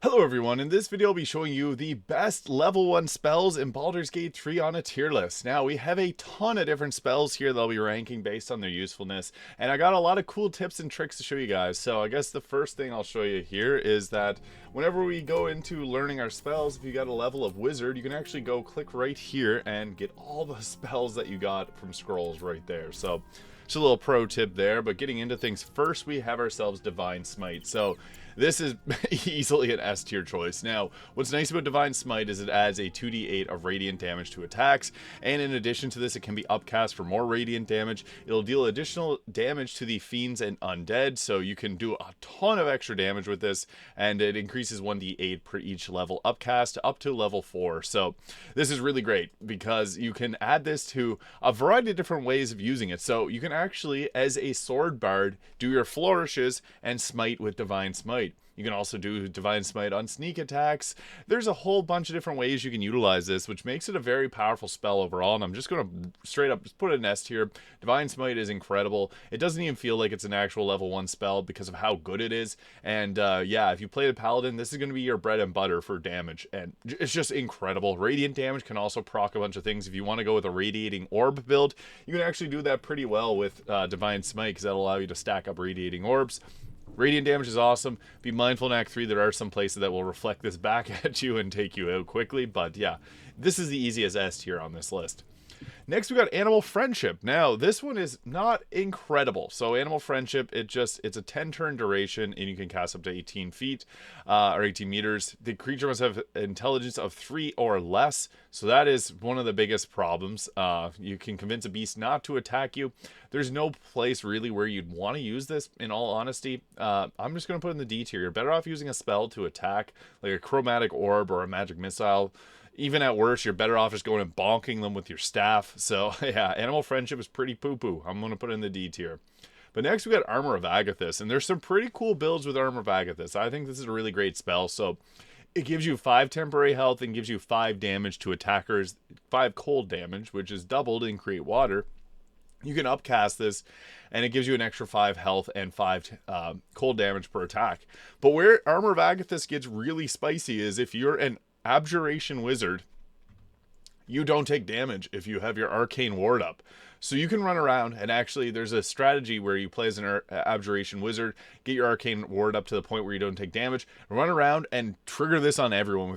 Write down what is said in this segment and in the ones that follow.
Hello everyone, in this video I'll be showing you the best level 1 spells in Baldur's Gate 3 on a tier list. Now we have a ton of different spells here that I'll be ranking based on their usefulness, and I got a lot of cool tips and tricks to show you guys. So I guess the first thing I'll show you here is that whenever we go into learning our spells, if you got a level of wizard, you can actually go click right here and get all the spells that you got from scrolls right there. So just a little pro tip there, but getting into things first, we have ourselves Divine Smite. So this is easily an S tier choice. Now, what's nice about Divine Smite is it adds a 2d8 of radiant damage to attacks, and in addition to this, it can be upcast for more radiant damage. It'll deal additional damage to the fiends and undead, so you can do a ton of extra damage with this, and it increases 1d8 per each level upcast up to level 4. So this is really great because you can add this to a variety of different ways of using it. So you can actually, as a sword bard, do your flourishes and smite with Divine Smite. You can also do Divine Smite on sneak attacks. There's a whole bunch of different ways you can utilize this, which makes it a very powerful spell overall, and I'm just going to straight up just put an S tier. Divine Smite is incredible. It doesn't even feel like it's an actual level 1 spell because of how good it is, and yeah, if you play the Paladin, this is going to be your bread and butter for damage, and it's just incredible. Radiant damage can also proc a bunch of things. If you want to go with a Radiating Orb build, you can actually do that pretty well with Divine Smite because that'll allow you to stack up Radiating Orbs. Radiant damage is awesome. Be mindful in Act 3, there are some places that will reflect this back at you and take you out quickly, but yeah, this is the easiest S tier on this list. Next, we got Animal Friendship. Now, this one is not incredible. So, Animal Friendship, it's a 10-turn duration, and you can cast up to 18 feet, or 18 meters. The creature must have intelligence of 3 or less, so that is one of the biggest problems. You can convince a beast not to attack you. There's no place, really, where you'd want to use this, in all honesty. I'm just going to put in the D tier. You're better off using a spell to attack, like a Chromatic Orb or a Magic Missile. Even at worst, you're better off just going and bonking them with your staff. So, yeah, Animal Friendship is pretty poo-poo. I'm going to put it in the D tier. But next, we got Armor of Agathis. And there's some pretty cool builds with Armor of Agathis. I think this is a really great spell. So, it gives you 5 temporary health and gives you 5 damage to attackers. 5 cold damage, which is doubled in Create Water. You can upcast this, and it gives you an extra 5 health and 5 cold damage per attack. But where Armor of Agathis gets really spicy is if you're an Abjuration Wizard, you don't take damage if you have your Arcane Ward up. So you can run around, and actually there's a strategy where you play as an Abjuration Wizard, get your Arcane Ward up to the point where you don't take damage, run around and trigger this on everyone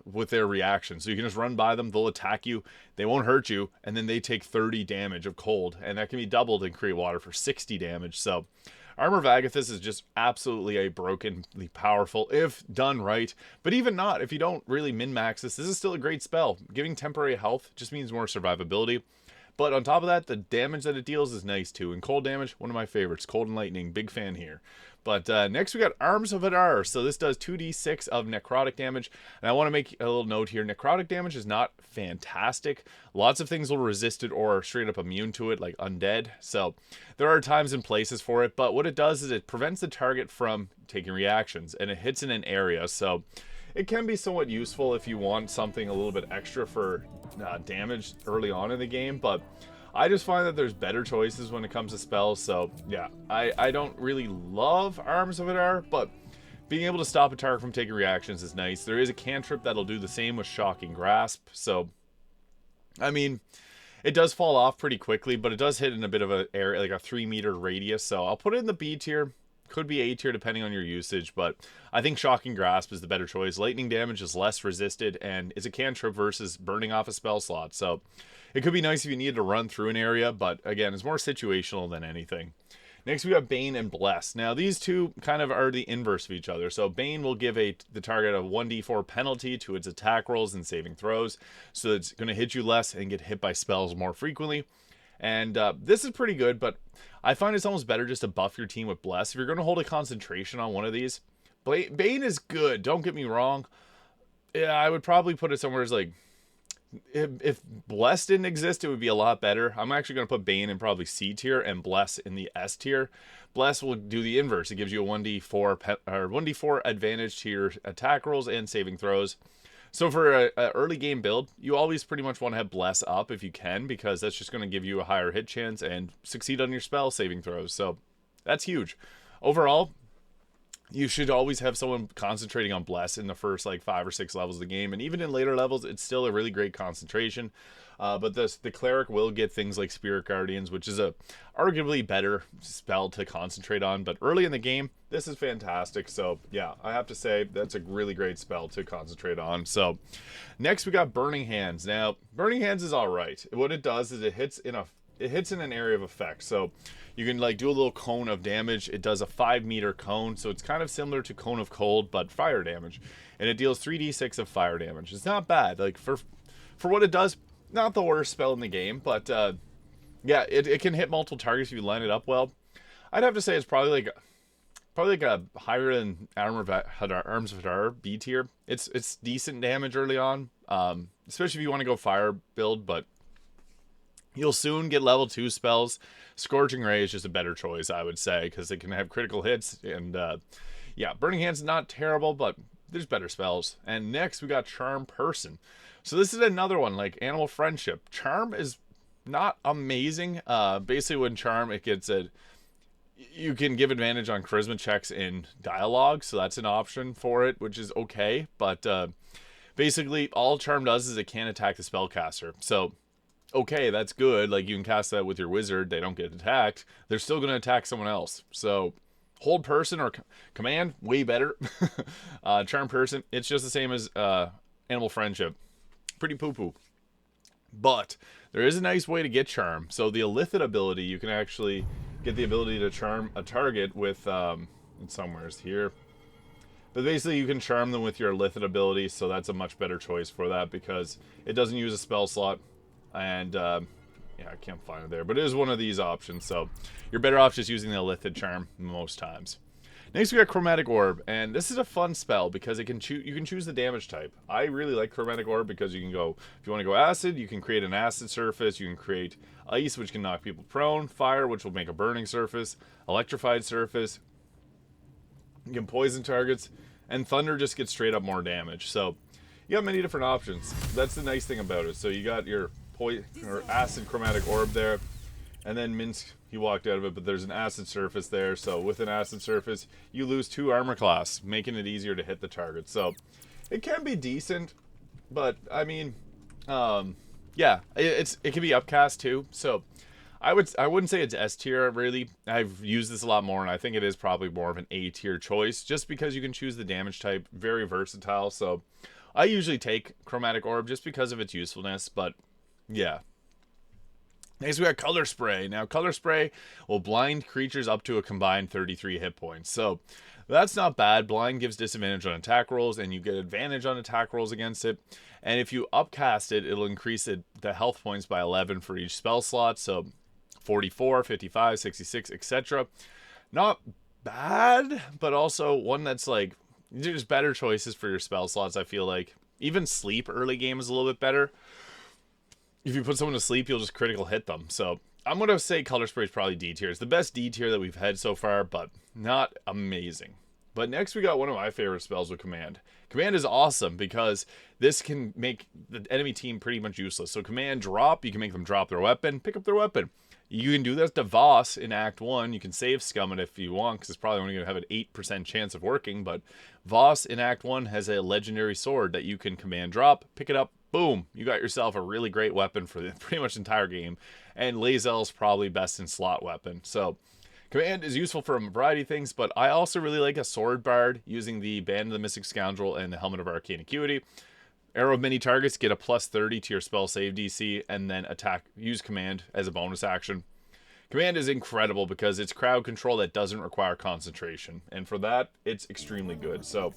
with their reaction. So you can just run by them, they'll attack you, they won't hurt you, and then they take 30 damage of cold, and that can be doubled in Create Water for 60 damage. So Armor of Agathis is just absolutely a brokenly powerful if done right, but even not, if you don't really min-max this is still a great spell. Giving temporary health just means more survivability, but on top of that, the damage that it deals is nice too, and cold damage, one of my favorites. Cold and Lightning, big fan here. But next we got Arms of Adar. So this does 2d6 of necrotic damage. And I want to make a little note here. Necrotic damage is not fantastic. Lots of things will resist it or are straight up immune to it, like undead. So there are times and places for it. But what it does is it prevents the target from taking reactions. And it hits in an area. So it can be somewhat useful if you want something a little bit extra for damage early on in the game. But I just find that there's better choices when it comes to spells, so yeah, I don't really love Arms of Adar, but being able to stop a target from taking reactions is nice. There is a cantrip that'll do the same with Shocking Grasp, so, I mean, it does fall off pretty quickly, but it does hit in a bit of an area, like a 3-meter radius, so I'll put it in the B tier. Could be A tier depending on your usage, but I think Shocking Grasp is the better choice. Lightning damage is less resisted and is a cantrip versus burning off a spell slot, so it could be nice if you needed to run through an area, but again, it's more situational than anything. Next, we got Bane and Bless. Now, these two kind of are the inverse of each other. So, Bane will give the target a 1d4 penalty to its attack rolls and saving throws. So, it's going to hit you less and get hit by spells more frequently. And this is pretty good, but I find it's almost better just to buff your team with Bless. If you're going to hold a concentration on one of these, Bane is good, don't get me wrong. Yeah, I would probably put it somewhere as like, if Bless didn't exist, it would be a lot better. I'm actually going to put Bane in probably C tier and Bless in the S tier. Bless will do the inverse. It gives you a 1d4 advantage to your attack rolls and saving throws. So for a early game build, you always pretty much want to have Bless up if you can, because that's just going to give you a higher hit chance and succeed on your spell saving throws. So that's huge. Overall, You should always have someone concentrating on Bless in the first like 5 or 6 levels of the game, and even in later levels, it's still a really great concentration. But the cleric will get things like Spirit Guardians, which is a arguably better spell to concentrate on. But early in the game, this is fantastic. So yeah, I have to say that's a really great spell to concentrate on. So next we got Burning Hands. Now Burning Hands is all right. What it does is it hits in an area of effect. So you can like do a little cone of damage. It does a 5-meter cone, so it's kind of similar to Cone of Cold, but fire damage. And it deals 3d6 of fire damage. It's not bad. Like for what it does, not the worst spell in the game, but yeah, it can hit multiple targets if you line it up well. I'd have to say it's probably like a higher than Arms of Hadar B tier. It's decent damage early on, especially if you want to go fire build, but you'll soon get level 2 spells. Scorching Ray is just a better choice, I would say, because it can have critical hits. And yeah, Burning Hand's not terrible, but there's better spells. And next we got Charm Person. So this is another one, like Animal Friendship. Charm is not amazing. Basically when Charm, you can give advantage on charisma checks in dialogue, so that's an option for it, which is okay. But basically all Charm does is it can't attack the spellcaster. So okay, that's good. Like, you can cast that with your wizard. They don't get attacked. They're still going to attack someone else. So, hold person or command, way better. Charm person, it's just the same as Animal Friendship. Pretty poo-poo. But, there is a nice way to get charm. So, the Illithid ability, you can actually get the ability to charm a target with, somewhere's here. But basically, you can charm them with your Illithid ability, so that's a much better choice for that, because it doesn't use a spell slot. And, yeah, I can't find it there. But it is one of these options. So, you're better off just using the Illithid Charm most times. Next, we got Chromatic Orb. And this is a fun spell because you can choose the damage type. I really like Chromatic Orb because you can go, if you want to go Acid, you can create an Acid surface. You can create Ice, which can knock people prone. Fire, which will make a burning surface. Electrified surface. You can poison targets. And Thunder just gets straight up more damage. So, you got many different options. That's the nice thing about it. So, you got your Acid Chromatic Orb there, and then Minsk, he walked out of it, but there's an Acid surface there. So with an Acid surface, you lose 2 armor class, making it easier to hit the target. So it can be decent, but I mean, yeah, it can be upcast too. So I wouldn't say it's S tier really. I've used this a lot more, and I think it is probably more of an A tier choice, just because you can choose the damage type. Very versatile. So I usually take Chromatic Orb just because of its usefulness, but yeah. Next we got Color Spray. Now Color Spray will blind creatures up to a combined 33 hit points. So that's not bad. Blind gives disadvantage on attack rolls, and you get advantage on attack rolls against it. And if you upcast it, it'll increase the health points by 11 for each spell slot. So 44, 55, 66, etc. Not bad, but also one that's like, there's better choices for your spell slots, I feel like. Even Sleep early game is a little bit better. If you put someone to sleep, you'll just critical hit them. So I'm going to say Color Spray is probably D tier. It's the best D tier that we've had so far, but not amazing. But next we got one of my favorite spells with Command. Command is awesome because this can make the enemy team pretty much useless. So Command drop, you can make them drop their weapon, pick up their weapon. You can do this to Voss in Act 1. You can save Scum it if you want, because it's probably only going to have an 8% chance of working. But Voss in Act 1 has a legendary sword that you can command drop, pick it up, boom. You got yourself a really great weapon for the pretty much entire game. And Lae'zel's probably best in slot weapon. So Command is useful for a variety of things, but I also really like a Sword Bard using the Band of the Mystic Scoundrel and the Helmet of Arcane Acuity. Arrow of many targets, get a plus 30 to your spell save DC, and then use Command as a bonus action. Command is incredible because it's crowd control that doesn't require concentration, and for that, it's extremely good. So,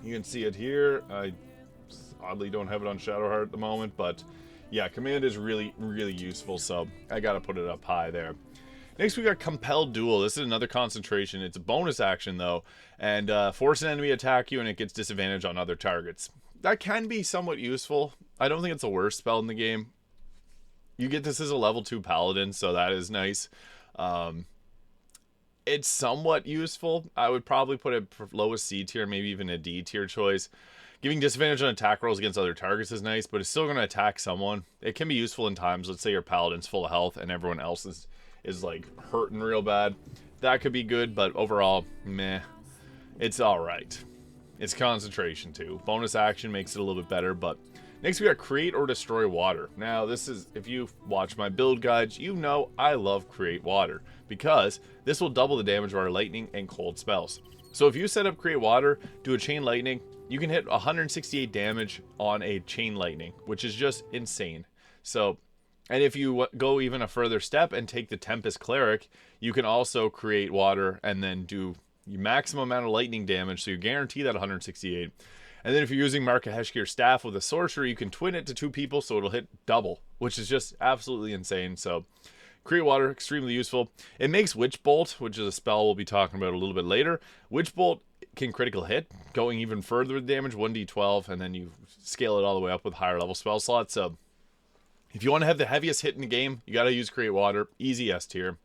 you can see it here. I oddly don't have it on Shadowheart at the moment, but yeah, Command is really, really useful, so I gotta put it up high there. Next, we got Compelled Duel. This is another concentration. It's a bonus action, though, and force an enemy attack you, and it gets disadvantage on other targets. That can be somewhat useful. I don't think it's the worst spell in the game. You get this as a level 2 paladin, so that is nice. It's somewhat useful. I would probably put it for lowest C tier, maybe even a D tier choice. Giving disadvantage on attack rolls against other targets is nice, but it's still going to attack someone. It can be useful in times. Let's say your paladin's full of health and everyone else is like hurting real bad. That could be good, but overall, meh. It's alright. It's concentration too. Bonus action makes it a little bit better, but next we got Create or Destroy Water. Now this is, if you watch my build guides, you know I love Create Water, because this will double the damage of our lightning and cold spells. So if you set up Create Water, do a Chain Lightning, you can hit 168 damage on a Chain Lightning, which is just insane. So, and if you go even a further step and take the Tempest Cleric, you can also Create Water and then do your maximum amount of lightning damage, so you guarantee that 168. And then if you're using Markaheshkir Staff with a Sorcerer, you can twin it to 2 people, so it'll hit double, which is just absolutely insane. So Create Water, extremely useful. It makes Witch Bolt, which is a spell we'll be talking about a little bit later. Witch Bolt can critical hit, going even further with damage, 1d12, and then you scale it all the way up with higher level spell slots. So if you want to have the heaviest hit in the game, you got to use Create Water, easy S tier.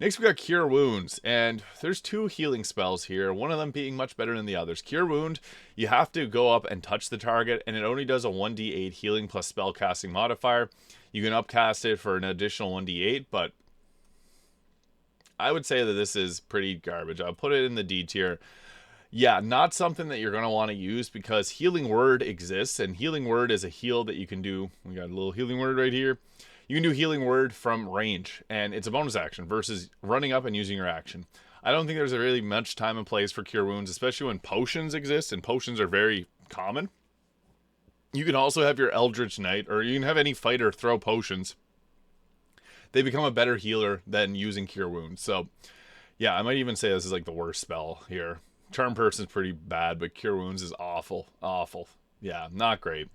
Next we got Cure Wounds, and there's 2 healing spells here, one of them being much better than the others. Cure Wound, you have to go up and touch the target, and it only does a 1d8 healing plus spellcasting modifier. You can upcast it for an additional 1d8, but I would say that this is pretty garbage. I'll put it in the D tier. Yeah, not something that you're going to want to use, because Healing Word exists, and Healing Word is a heal that you can do. We got a little Healing Word right here. You can do Healing Word from range, and it's a bonus action versus running up and using your action. I don't think there's really much time and place for Cure Wounds, especially when potions exist, and potions are very common. You can also have your Eldritch Knight, or you can have any fighter throw potions. They become a better healer than using Cure Wounds. So, yeah, I might even say this is like the worst spell here. Charm Person's pretty bad, but Cure Wounds is awful. Awful. Yeah, not great.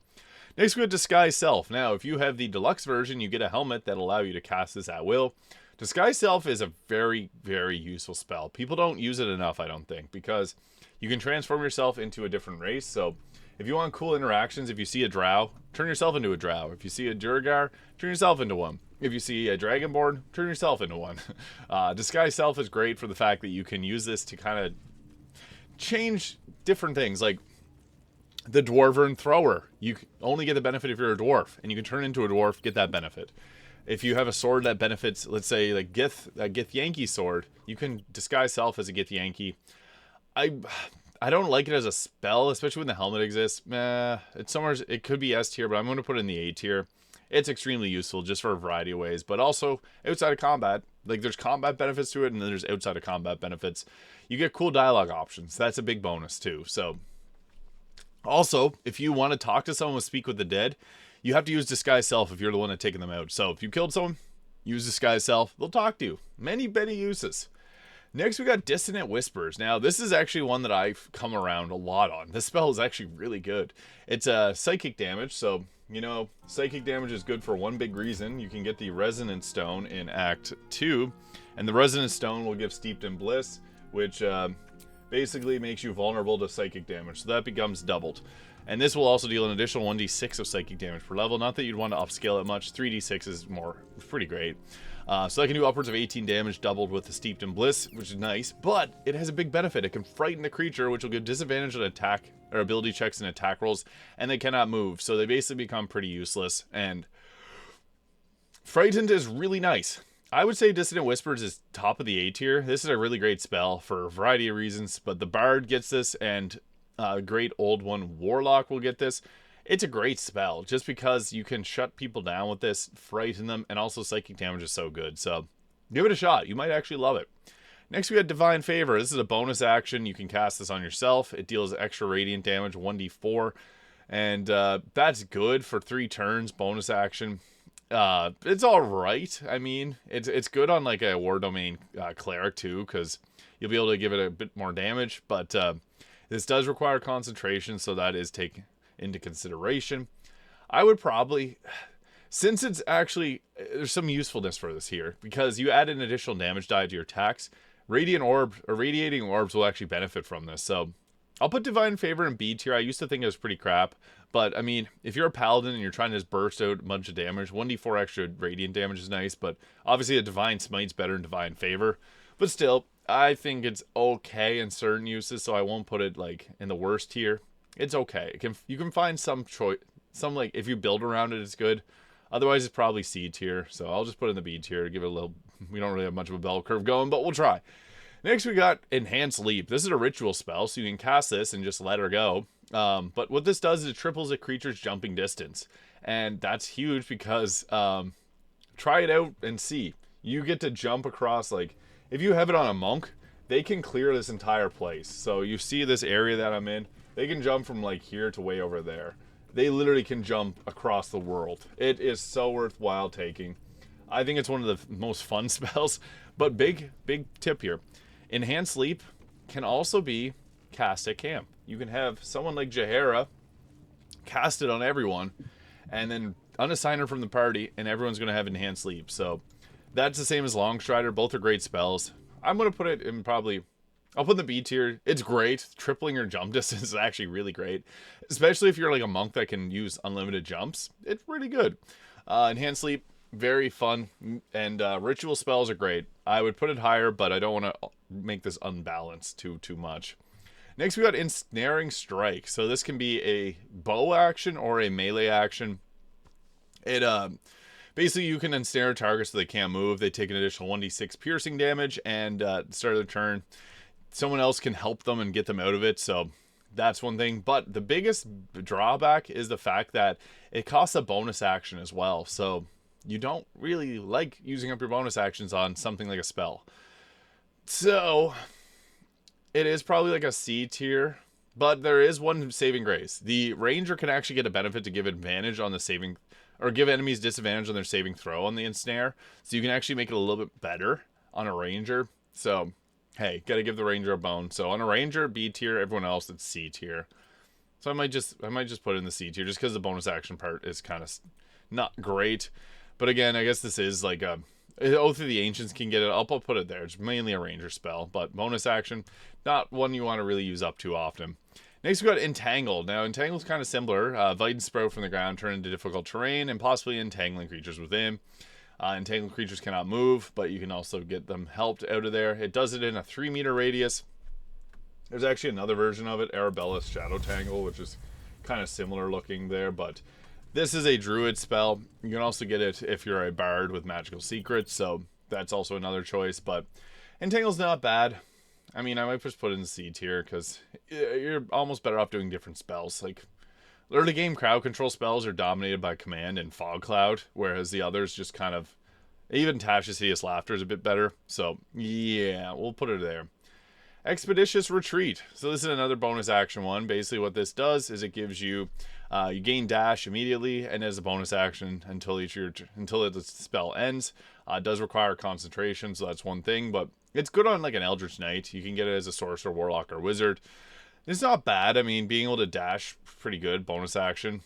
Next we have Disguise Self. Now, if you have the deluxe version, you get a helmet that allow you to cast this at will. Disguise Self is a very, very useful spell. People don't use it enough, I don't think, because you can transform yourself into a different race. So if you want cool interactions, if you see a drow, turn yourself into a drow. If you see a Duergar, turn yourself into one. If you see a Dragonborn, turn yourself into one. Disguise Self is great for the fact that you can use this to kind of change different things, like the Dwarven Thrower. You only get the benefit if you're a dwarf, and you can turn into a dwarf, get that benefit. If you have a sword that benefits, let's say like a Githyanki sword, you can Disguise Self as a Githyanki. I don't like it as a spell, especially when the helmet exists. It's somewhere, it could be S tier, but I'm going to put it in the A tier. It's extremely useful just for a variety of ways, but also outside of combat. Like, there's combat benefits to it, and then there's outside of combat benefits. You get cool dialogue options. That's a big bonus too. So also, if you want to talk to someone with Speak with the Dead, you have to use Disguise Self if you're the one that's taking them out. So if you killed someone, use Disguise Self. They'll talk to you. Many uses. Next, we got Dissonant Whispers. Now, this is actually one that I've come around a lot on. This spell is actually really good. It's a psychic damage, so, you know, psychic damage is good for one big reason. You can get the Resonance Stone in Act 2, and the Resonance Stone will give Steeped in Bliss, which basically makes you vulnerable to psychic damage, so that becomes doubled. And this will also deal an additional 1d6 of psychic damage per level. Not that you'd want to upscale it much. 3d6 is pretty great. So I can do upwards of 18 damage doubled with the Steeped in Bliss, which is nice, but it has a big benefit. It can frighten the creature, which will give disadvantage on attack or ability checks and attack rolls, and they cannot move, so they basically become pretty useless. And Frightened is really nice. I would say Dissonant Whispers is top of the A tier. This is a really great spell for a variety of reasons, but the Bard gets this, and great old one Warlock will get this. It's a great spell just because you can shut people down with this, frighten them, and also psychic damage is so good. So give it a shot. You might actually love it. Next, we got Divine Favor. This is a bonus action. You can cast this on yourself. It deals extra radiant damage, 1d4. And that's good for 3 turns, bonus action. It's all right. I mean, it's good on like a War Domain Cleric too, because you'll be able to give it a bit more damage. But this does require concentration, so that is taken into consideration. I would probably, since it's actually, there's some usefulness for this here, because you add an additional damage die to your attacks. Radiant Orb, or Radiating Orbs will actually benefit from this, so I'll put Divine Favor in B tier. I used to think it was pretty crap, but I mean, if you're a Paladin and you're trying to just burst out a bunch of damage, 1d4 extra Radiant damage is nice, but obviously a Divine Smite's better than Divine Favor. But still, I think it's okay in certain uses, so I won't put it like in the worst tier. It's okay. You can find some choice, like if you build around it, it's good. Otherwise, it's probably C tier. So I'll just put it in the B tier to give it a little. We don't really have much of a bell curve going, but we'll try. Next, we got Enhanced Leap. This is a ritual spell, so you can cast this and just let her go. But what this does is it triples a creature's jumping distance. And that's huge because try it out and see. You get to jump across, like, if you have it on a monk, they can clear this entire place. So you see this area that I'm in, they can jump from like here to way over there. They literally can jump across the world. It is so worthwhile taking. I think it's one of the most fun spells. But big tip here. Enhanced Leap can also be cast at camp. You can have someone like Jahara cast it on everyone and then unassign her from the party, and everyone's going to have Enhanced Leap. So that's the same as Longstrider. Both are great spells. I'm going to put it in probably... I'll put in the B tier. It's great. Tripling your jump distance is actually really great. Especially if you're like a monk that can use unlimited jumps. It's really good. Enhanced Leap, very fun. And ritual spells are great. I would put it higher, but I don't want to make this unbalanced too much. Next, we got Ensnaring Strike. So this can be a bow action or a melee action. It basically you can ensnare targets so they can't move. They take an additional 1d6 piercing damage, and at the start of the turn, someone else can help them and get them out of it. So that's one thing. But the biggest drawback is the fact that it costs a bonus action as well. So you don't really like using up your bonus actions on something like a spell. So it is probably like a C tier, but there is one saving grace. The ranger can actually get a benefit to give advantage on the saving, or give enemies disadvantage on their saving throw on the ensnare. So you can actually make it a little bit better on a ranger. So, hey, gotta give the ranger a bone. So on a ranger, B tier. Everyone else, it's C tier. So I might just put it in the C tier just because the bonus action part is kind of not great. But again, I guess this is like a... Oath of the Ancients can get it. I'll put it there. It's mainly a ranger spell, but bonus action, not one you want to really use up too often. Next, we got Entangled. Now, Entangled is kind of similar. Invite and sprout from the ground, turn into difficult terrain, and possibly entangling creatures within. Entangled creatures cannot move, but you can also get them helped out of there. It does it in a 3-meter radius. There's actually another version of it, Arabella's Shadow Tangle, which is kind of similar looking there, but this is a druid spell. You can also get it if you're a bard with magical secrets, so that's also another choice. But Entangle's not bad. I mean, I might just put it in C tier because you're almost better off doing different spells. Like, early game crowd control spells are dominated by command and fog cloud, whereas the others just kind of... Even Tash's Hideous Laughter is a bit better. So, yeah, we'll put it there. Expeditious Retreat. So this is another bonus action one. Basically what this does is it gives you... you gain dash immediately, and as a bonus action until the spell ends. It does require concentration, so that's one thing, but it's good on like an Eldritch Knight. You can get it as a sorcerer, warlock, or wizard. It's not bad. I mean, being able to dash, pretty good. Bonus action.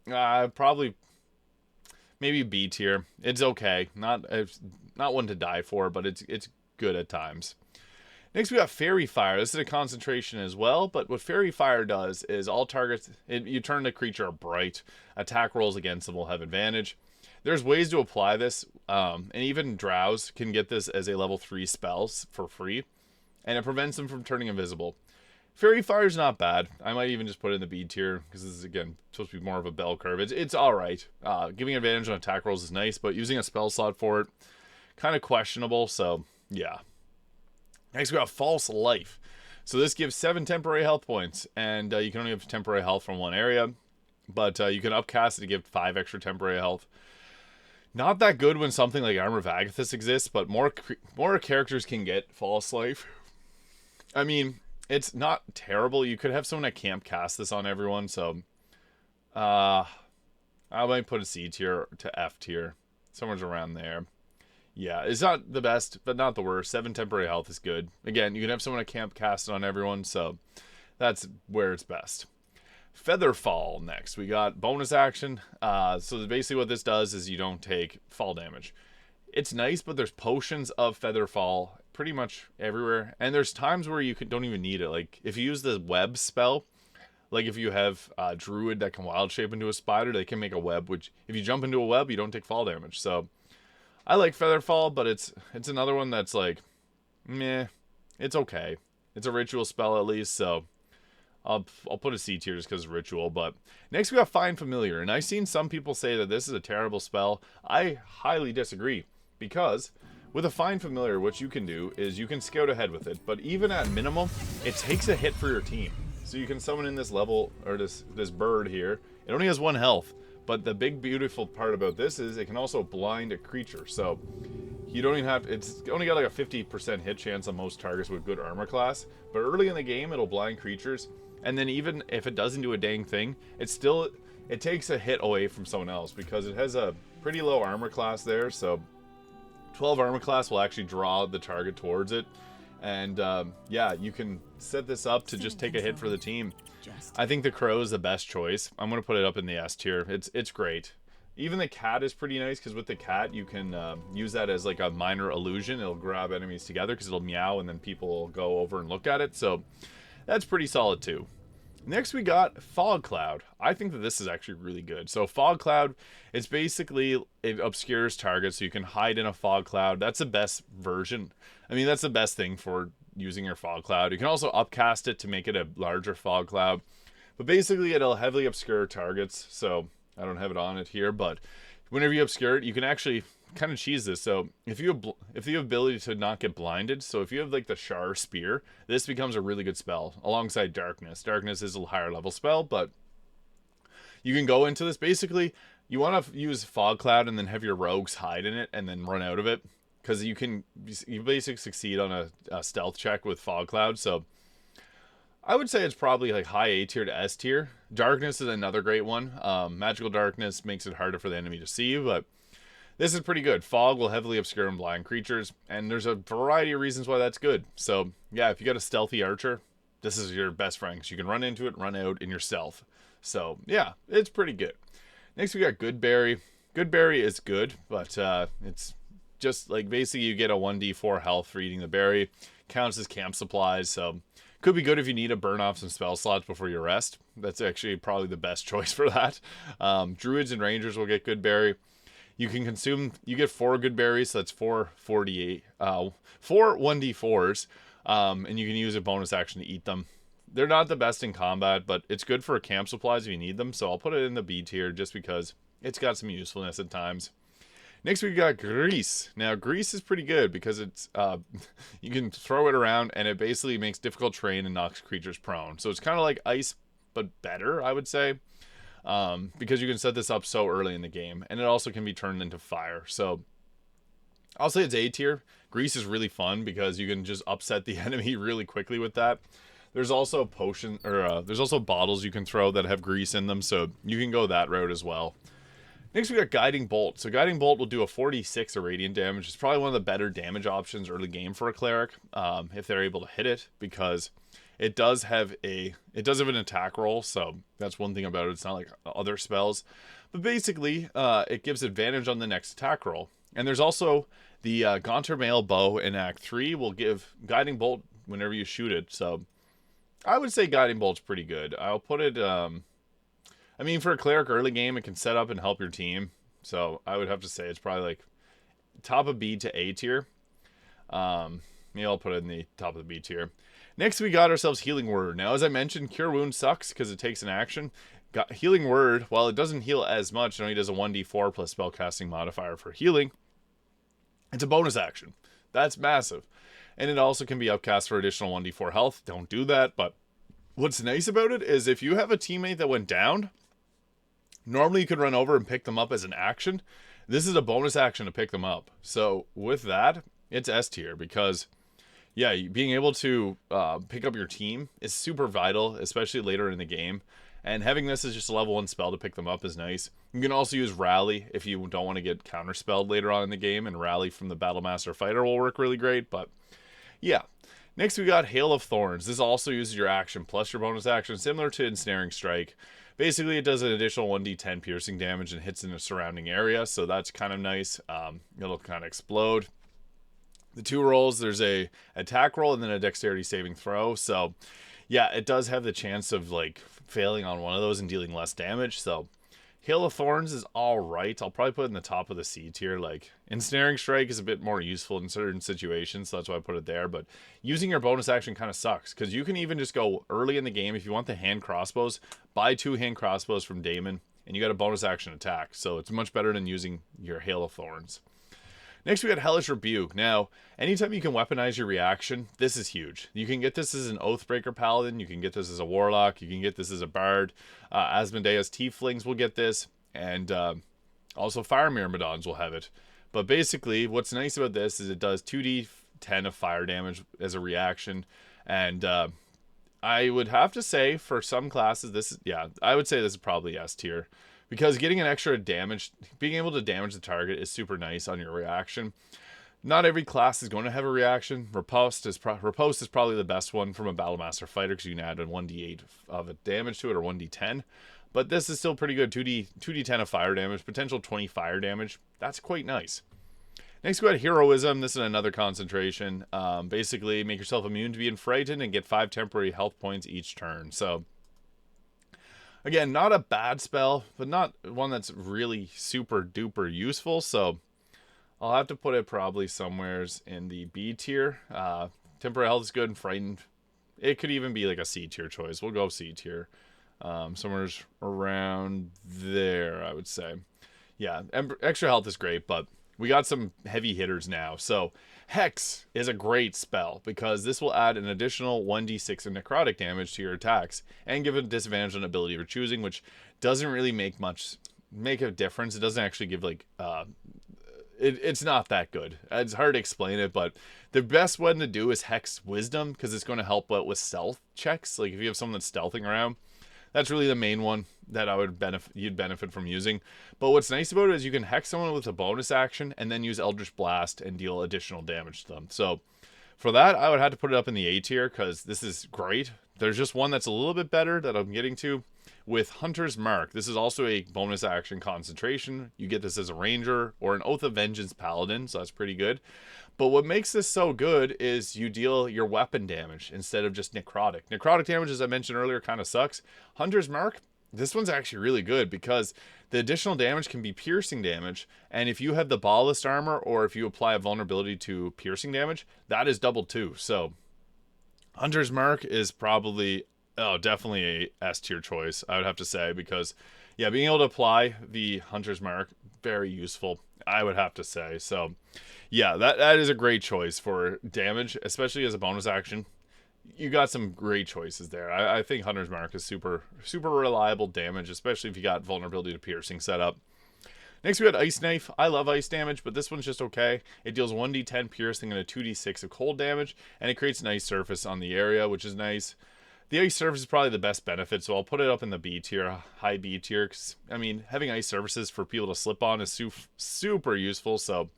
Probably maybe B tier. It's okay. Not one to die for, but it's good at times. Next, we got Fairy Fire. This is a concentration as well, but what Fairy Fire does is all targets... you turn the creature bright. Attack rolls against them will have advantage. There's ways to apply this, and even drows can get this as a level 3 spell for free, and it prevents them from turning invisible. Fairy Fire is not bad. I might even just put it in the B tier, because this is, again, supposed to be more of a bell curve. It's alright. Giving advantage on attack rolls is nice, but using a spell slot for it, kind of questionable, so yeah. Next, we got False Life. So this gives 7 temporary health points, and you can only have temporary health from one area, but you can upcast it to give 5 extra temporary health. Not that good when something like Armor of Agathis exists, but more characters can get False Life. I mean, it's not terrible. You could have someone at camp cast this on everyone, so I might put a C tier to F tier, somewhere around there. Yeah, it's not the best, but not the worst. 7 temporary health is good. Again, you can have someone at camp cast it on everyone, so that's where it's best. Featherfall next. We got bonus action. So basically what this does is you don't take fall damage. It's nice, but there's potions of Featherfall pretty much everywhere. And there's times where you don't even need it. Like, if you use the web spell, like if you have a druid that can wild shape into a spider, they can make a web, which if you jump into a web, you don't take fall damage. So I like Featherfall, but it's another one that's like, meh, it's okay. It's a ritual spell at least, so I'll put a C tier just because it's ritual. But next we got Find Familiar, and I've seen some people say that this is a terrible spell. I highly disagree, because With a Find Familiar, what you can do is you can scout ahead with it, but even at minimum, it takes a hit for your team. So you can summon in this level, or this bird here. It only has 1 health, but the big beautiful part about this is it can also blind a creature. So you don't even have, it's only got like a 50% hit chance on most targets with good armor class, but early in the game it'll blind creatures, and then even if it doesn't do a dang thing, it takes a hit away from someone else because it has a pretty low armor class there. So 12 armor class will actually draw the target towards it. And yeah, you can set this up to just take a hit for the team. I think the crow is the best choice. I'm going to put it up in the S tier. It's great. Even the cat is pretty nice because with the cat you can use that as like a minor illusion. It'll grab enemies together because it'll meow and then people will go over and look at it. So that's pretty solid too. Next we got Fog Cloud. I think that this is actually really good. So Fog Cloud, it's basically, it obscures targets so you can hide in a fog cloud. That's the best version. I mean, that's the best thing for using your fog cloud. You can also upcast it to make it a larger fog cloud. But basically it'll heavily obscure targets. So I don't have it on it here, but whenever you obscure it, you can actually kind of cheese this. So if you have the ability to not get blinded, so if you have like the Shar Spear, this becomes a really good spell alongside Darkness. Darkness is a higher level spell, but you can go into this. Basically, you want to use Fog Cloud and then have your rogues hide in it and then run out of it, because you basically succeed on a stealth check with Fog Cloud. So I would say it's probably like high A tier to S tier. Darkness is another great one. Magical Darkness makes it harder for the enemy to see, but this is pretty good. Fog will heavily obscure and blind creatures, and there's a variety of reasons why that's good. So yeah, if you got a stealthy archer, this is your best friend, because you can run into it, run out in your stealth. So yeah, it's pretty good. Next we got Goodberry. Goodberry is good, but it's just like basically you get a 1d4 health for eating the berry. Counts as camp supplies, so could be good if you need to burn off some spell slots before you rest. That's actually probably the best choice for that. Druids and Rangers will get Goodberry. You can consume, you get 4 good berries, so that's 4 1d4s, and you can use a bonus action to eat them. They're not the best in combat, but it's good for camp supplies if you need them, so I'll put it in the B tier just because it's got some usefulness at times. Next we got Grease. Now Grease is pretty good because it's you can throw it around and it basically makes difficult terrain and knocks creatures prone. So it's kind of like ice, but better, I would say. Because you can set this up so early in the game, and it also can be turned into fire. So I'll say it's A tier. Grease is really fun because you can just upset the enemy really quickly with that. There's also there's also bottles you can throw that have grease in them, so you can go that route as well. Next we got Guiding Bolt. So Guiding Bolt will do a 46 irradiant damage. It's probably one of the better damage options early game for a cleric, if they're able to hit it, because it does have an attack roll, so that's one thing about it. It's not like other spells. But basically, it gives advantage on the next attack roll. And there's also the Gaunter Mail Bow in Act 3 will give Guiding Bolt whenever you shoot it. So I would say Guiding Bolt's pretty good. I'll put it, I mean, for a cleric early game, it can set up and help your team. So I would have to say it's probably like top of B to A tier. Maybe I'll put it in the top of the B tier. Next, we got ourselves Healing Word. Now, as I mentioned, Cure Wound sucks because it takes an action. Got Healing Word, while it doesn't heal as much, it only does a 1d4 plus spellcasting modifier for healing. It's a bonus action. That's massive. And it also can be upcast for additional 1d4 health. Don't do that, but what's nice about it is if you have a teammate that went down, normally you could run over and pick them up as an action. This is a bonus action to pick them up. So with that, it's S tier because yeah, being able to pick up your team is super vital, especially later in the game. And having this as just a level 1 spell to pick them up is nice. You can also use Rally if you don't want to get counterspelled later on in the game, and Rally from the Battlemaster Fighter will work really great. But yeah. Next we got Hail of Thorns. This also uses your action plus your bonus action, similar to Ensnaring Strike. Basically, it does an additional 1d10 piercing damage and hits in a surrounding area, so that's kind of nice. It'll kind of explode. The 2 rolls, there's a attack roll and then a dexterity saving throw. So yeah, it does have the chance of like failing on one of those and dealing less damage. So Hail of Thorns is all right. I'll probably put it in the top of the C tier. Like Ensnaring Strike is a bit more useful in certain situations, so that's why I put it there. But using your bonus action kind of sucks because you can even just go early in the game if you want the hand crossbows, buy 2 hand crossbows from Damon, and you got a bonus action attack. So it's much better than using your Hail of Thorns. Next, we got Hellish Rebuke. Now, anytime you can weaponize your reaction, this is huge. You can get this as an Oathbreaker Paladin, you can get this as a Warlock, you can get this as a Bard. Asmodeus Tieflings will get this, and also Fire Myrmidons will have it. But basically, what's nice about this is it does 2d10 of fire damage as a reaction, and I would have to say for some classes, I would say this is probably S tier. Because getting an extra damage, being able to damage the target is super nice on your reaction. Not every class is going to have a reaction. Riposte is probably the best one from a Battlemaster fighter because you can add a 1d8 of a damage to it or 1d10. But this is still pretty good. 2d10 of fire damage, potential 20 fire damage. That's quite nice. Next, we got Heroism. This is another concentration. Basically, make yourself immune to being frightened and get 5 temporary health points each turn. So, again, not a bad spell, but not one that's really super duper useful. So, I'll have to put it probably somewheres in the B tier. Temporary health is good and frightened. It could even be like a C tier choice. We'll go C tier. Somewhere's around there, I would say. Yeah, extra health is great, but we got some heavy hitters now. So Hex is a great spell because this will add an additional 1d6 of necrotic damage to your attacks and give it a disadvantage on ability you're choosing, which doesn't really make a difference. It doesn't actually give like it's not that good. It's hard to explain it, but the best one to do is Hex Wisdom because it's going to help out with stealth checks. Like if you have someone that's stealthing around, that's really the main one that you'd benefit from using. But what's nice about it is you can hex someone with a bonus action and then use Eldritch Blast and deal additional damage to them. So for that, I would have to put it up in the A tier because this is great. There's just one that's a little bit better that I'm getting to with Hunter's Mark. This is also a bonus action concentration. You get this as a ranger or an Oath of Vengeance paladin, so that's pretty good. But what makes this so good is you deal your weapon damage instead of just necrotic. Necrotic damage, as I mentioned earlier, kind of sucks. Hunter's Mark, this one's actually really good because the additional damage can be piercing damage. And if you have the ballast armor or if you apply a vulnerability to piercing damage, that is double too. So Hunter's Mark is probably, definitely a S tier choice, I would have to say, because yeah, being able to apply the Hunter's Mark, very useful, I would have to say. So yeah, that is a great choice for damage, especially as a bonus action. You got some great choices there. I think Hunter's Mark is super reliable damage, especially if you got vulnerability to piercing set up. Next, we got Ice Knife. I love ice damage, but this one's just okay. It deals 1d10 piercing and a 2d6 of cold damage, and it creates an ice surface on the area, which is nice. The ice surface is probably the best benefit, so I'll put it up in the B tier, high B tier, because, I mean, having ice surfaces for people to slip on is super useful, so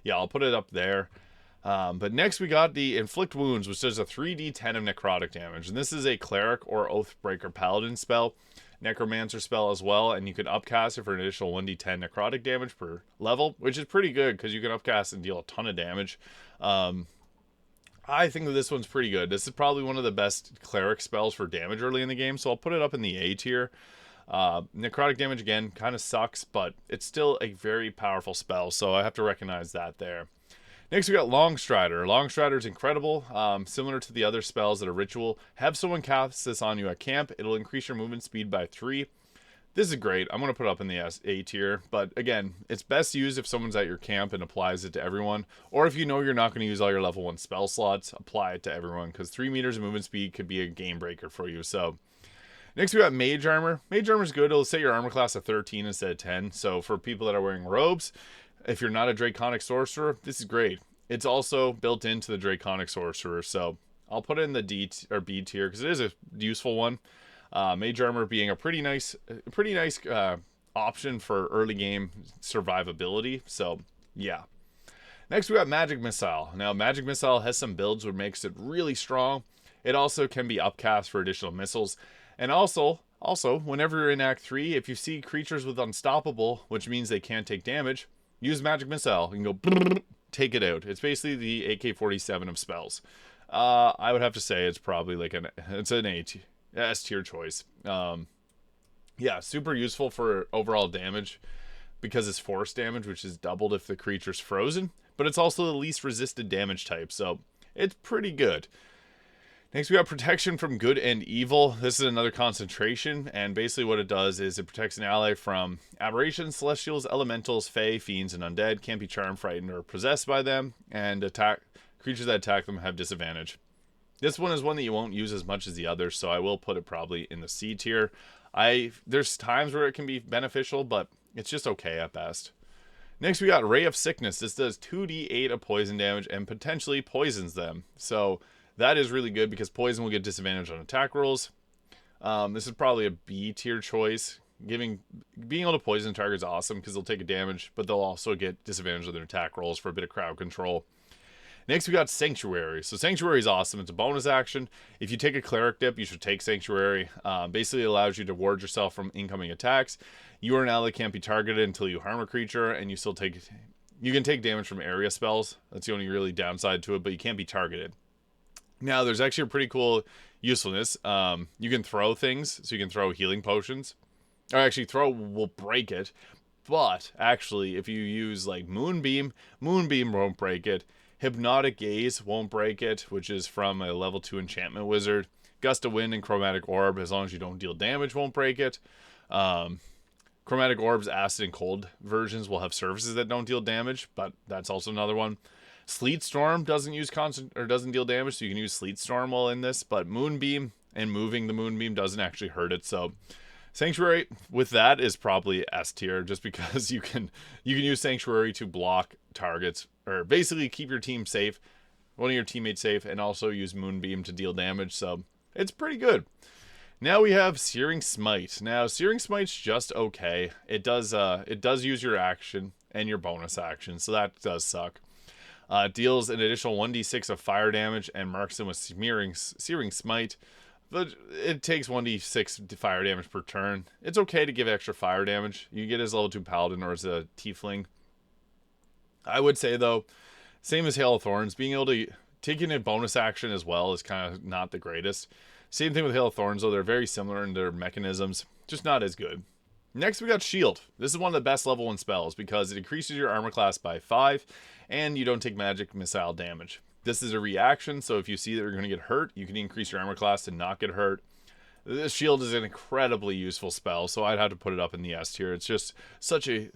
yeah, I'll put it up there. But next we got the Inflict Wounds, which does a 3d10 of necrotic damage. And this is a Cleric or Oathbreaker Paladin spell, Necromancer spell as well, and you can upcast it for an additional 1d10 necrotic damage per level, which is pretty good because you can upcast and deal a ton of damage. I think that this one's pretty good. This is probably one of the best Cleric spells for damage early in the game, so I'll put it up in the A tier. Necrotic damage, again, kind of sucks, but it's still a very powerful spell, so I have to recognize that there. Next, we got Longstrider. Longstrider is incredible. Similar to the other spells that are ritual. Have someone cast this on you at camp. It'll increase your movement speed by 3. This is great. I'm going to put it up in the A tier. But again, it's best used if someone's at your camp and applies it to everyone. Or if you know you're not going to use all your level 1 spell slots, apply it to everyone. Because 3 meters of movement speed could be a game breaker for you. So next we got Mage Armor. Mage Armor is good. It'll set your armor class at 13 instead of 10. So for people that are wearing robes, if you're not a Draconic Sorcerer, this is great. It's also built into the Draconic Sorcerer, so I'll put it in the D or B tier because it is a useful one. Mage Armor being a pretty nice option for early game survivability. So yeah. Next we got Magic Missile. Now Magic Missile has some builds which makes it really strong. It also can be upcast for additional missiles, and also whenever you're in Act 3, if you see creatures with Unstoppable, which means they can't take damage, use Magic Missile. You can go take it out. It's basically the AK-47 of spells. I would have to say it's probably like an S tier choice. Yeah, super useful for overall damage because it's force damage, which is doubled if the creature's frozen, but it's also the least resisted damage type, so it's pretty good. Next, we got protection from good and evil. This is another concentration, and basically what it does is it protects an ally from aberrations, celestials, elementals, fae, fiends, and undead. Can't be charmed, frightened, or possessed by them, and attack creatures that attack them have disadvantage. This one is one that you won't use as much as the others, so I will put it probably in the C tier. There's times where it can be beneficial, but it's just okay at best. Next, we got Ray of Sickness. This does 2d8 of poison damage and potentially poisons them. So that is really good because poison will get disadvantage on attack rolls. This is probably a B tier choice. Being able to poison targets is awesome because they'll take a damage, but they'll also get disadvantage on their attack rolls for a bit of crowd control. Next, we got Sanctuary. So Sanctuary is awesome. It's a bonus action. If you take a Cleric dip, you should take Sanctuary. Basically, it allows you to ward yourself from incoming attacks. You or an ally can't be targeted until you harm a creature, and you can take damage from area spells. That's the only really downside to it, but you can't be targeted. Now, there's actually a pretty cool usefulness. You can throw things, so you can throw healing potions. Or actually, throw will break it. But, actually, if you use, like, Moonbeam won't break it. Hypnotic Gaze won't break it, which is from a level 2 enchantment wizard. Gust of Wind and Chromatic Orb, as long as you don't deal damage, won't break it. Chromatic Orb's acid and cold versions will have surfaces that don't deal damage, but that's also another one. Sleet Storm doesn't deal damage, so you can use Sleet Storm while in this, but Moonbeam and moving the Moonbeam doesn't actually hurt it, so Sanctuary with that is probably S tier, just because you can use Sanctuary to block targets, or basically keep your team safe, one of your teammates safe, and also use Moonbeam to deal damage, so it's pretty good. Now we have Searing Smite. Now, Searing Smite's just okay. It does use your action and your bonus action, so that does suck. It deals an additional 1d6 of fire damage and marks them with Searing Smite. But it takes 1d6 fire damage per turn. It's okay to give extra fire damage. You get as level 2 Paladin or as a Tiefling. I would say, though, same as Hail of Thorns, being able to taking a bonus action as well is kind of not the greatest. Same thing with Hail of Thorns, though. They're very similar in their mechanisms, just not as good. Next, we got Shield. This is one of the best level 1 spells because it increases your armor class by 5, and you don't take magic missile damage. This is a reaction, so if you see that you're going to get hurt, you can increase your armor class to not get hurt. This shield is an incredibly useful spell, so I'd have to put it up in the S tier. It's just such a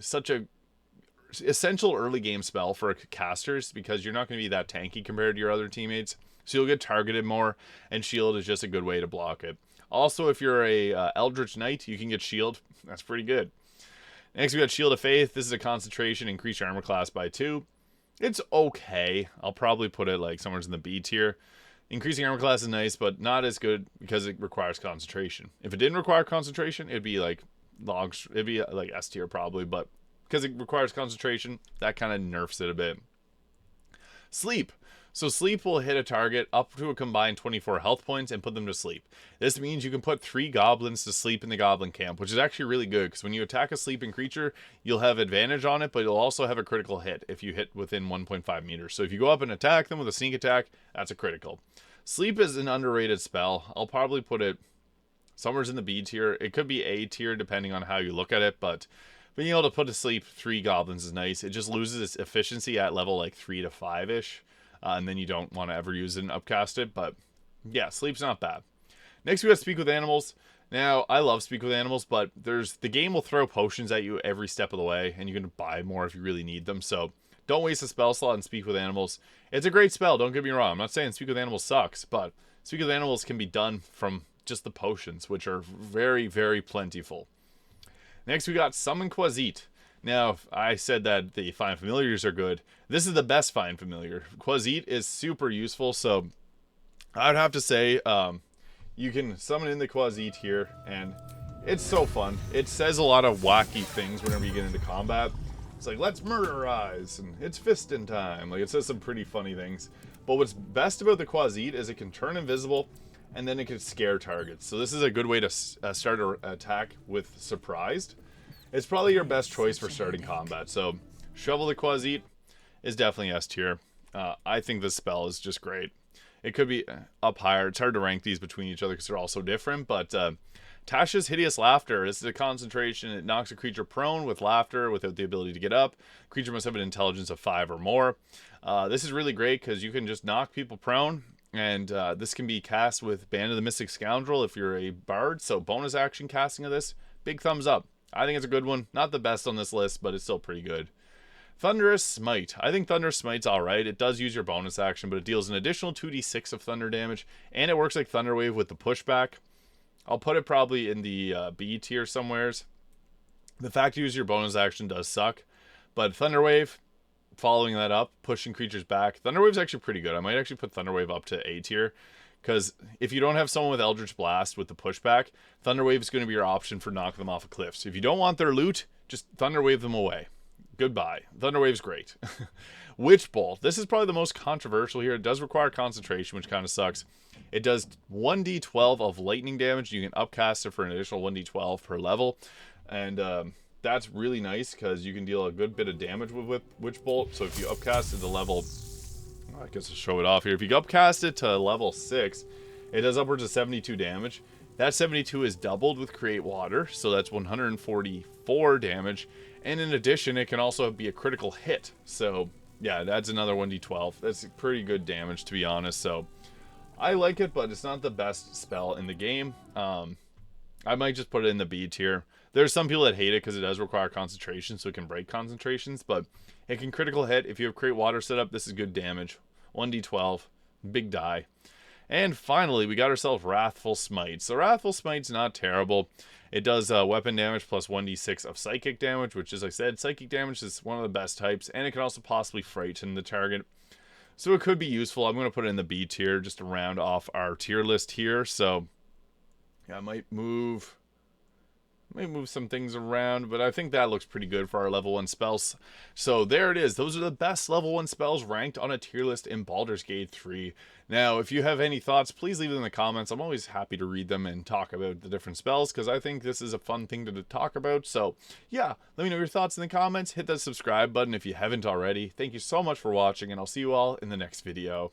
essential early game spell for casters because you're not going to be that tanky compared to your other teammates, so you'll get targeted more, and shield is just a good way to block it. Also, if you're a Eldritch Knight, you can get shield. That's pretty good. Next, we got Shield of Faith. This is a concentration, increase your armor class by 2. It's okay. I'll probably put it like somewhere in the B tier. Increasing armor class is nice, but not as good because it requires concentration. If it didn't require concentration, it'd be like S tier probably, but because it requires concentration, that kind of nerfs it a bit. Sleep. So sleep will hit a target up to a combined 24 health points and put them to sleep. This means you can put 3 goblins to sleep in the goblin camp, which is actually really good because when you attack a sleeping creature, you'll have advantage on it, but you'll also have a critical hit if you hit within 1.5 meters. So if you go up and attack them with a sneak attack, that's a critical. Sleep is an underrated spell. I'll probably put it somewhere in the B tier. It could be A tier depending on how you look at it, but being able to put to sleep 3 goblins is nice. It just loses its efficiency at level like 3 to 5-ish. And then you don't want to ever use it and upcast it. But yeah, sleep's not bad. Next, we got Speak with Animals. Now, I love Speak with Animals, but the game will throw potions at you every step of the way, and you can buy more if you really need them. So don't waste a spell slot and Speak with Animals. It's a great spell, don't get me wrong. I'm not saying Speak with Animals sucks, but Speak with Animals can be done from just the potions, which are very, very plentiful. Next, we got Summon Quasit. Now, I said that the Find Familiars are good. This is the best Find Familiar. Quasit is super useful, so I would have to say you can summon in the Quasit here, and it's so fun. It says a lot of wacky things whenever you get into combat. It's like, let's murderize, and it's fisting time. Like, it says some pretty funny things. But what's best about the Quasit is it can turn invisible, and then it can scare targets. So this is a good way to start an attack with Surprised. It's probably your best choice for starting combat. So Shovel the Quasit is definitely S tier. I think this spell is just great. It could be up higher. It's hard to rank these between each other because they're all so different. But Tasha's Hideous Laughter. This is a concentration. It knocks a creature prone with laughter without the ability to get up. Creature must have an intelligence of 5 or more. This is really great because you can just knock people prone And this can be cast with Band of the Mystic Scoundrel if you're a bard. So bonus action casting of this, big thumbs up. I think it's a good one. Not the best on this list, but it's still pretty good. Thunderous Smite. I think Thunderous Smite's alright. It does use your bonus action, but it deals an additional 2d6 of thunder damage, and it works like Thunder Wave with the pushback. I'll put it probably in the B tier somewheres. The fact you use your bonus action does suck, but Thunder Wave, following that up, pushing creatures back. Thunder Wave's actually pretty good. I might actually put Thunder Wave up to A tier, because if you don't have someone with Eldritch Blast with the pushback, Thunder Wave is going to be your option for knocking them off a cliff. So if you don't want their loot, just Thunder Wave them away. Goodbye. Thunder Wave's great. Witch Bolt. This is probably the most controversial here. It does require concentration, which kind of sucks. It does 1d12 of lightning damage. You can upcast it for an additional 1d12 per level. And that's really nice because you can deal a good bit of damage with Witch Bolt. So if you upcast it to level... I guess I'll show it off here. If you upcast it to level 6, it does upwards of 72 damage. That 72 is doubled with Create Water, so that's 144 damage. And in addition, it can also be a critical hit. So, yeah, that's another 1d12. That's pretty good damage, to be honest. So, I like it, but it's not the best spell in the game. I might just put it in the B tier. There's some people that hate it because it does require concentration, so it can break concentrations. But it can critical hit. If you have Create Water set up, this is good damage. 1d12. Big die. And finally, we got ourselves Wrathful Smite. So Wrathful Smite's not terrible. It does weapon damage plus 1d6 of psychic damage, which, as I said, psychic damage is one of the best types, and it can also possibly frighten the target. So it could be useful. I'm going to put it in the B tier just to round off our tier list here. So yeah, I might move some things around, but I think that looks pretty good for our level 1 spells. So there it is. Those are the best level 1 spells ranked on a tier list in Baldur's Gate 3. Now, if you have any thoughts, please leave them in the comments. I'm always happy to read them and talk about the different spells because I think this is a fun thing to talk about. So yeah, let me know your thoughts in the comments. Hit that subscribe button if you haven't already. Thank you so much for watching, and I'll see you all in the next video.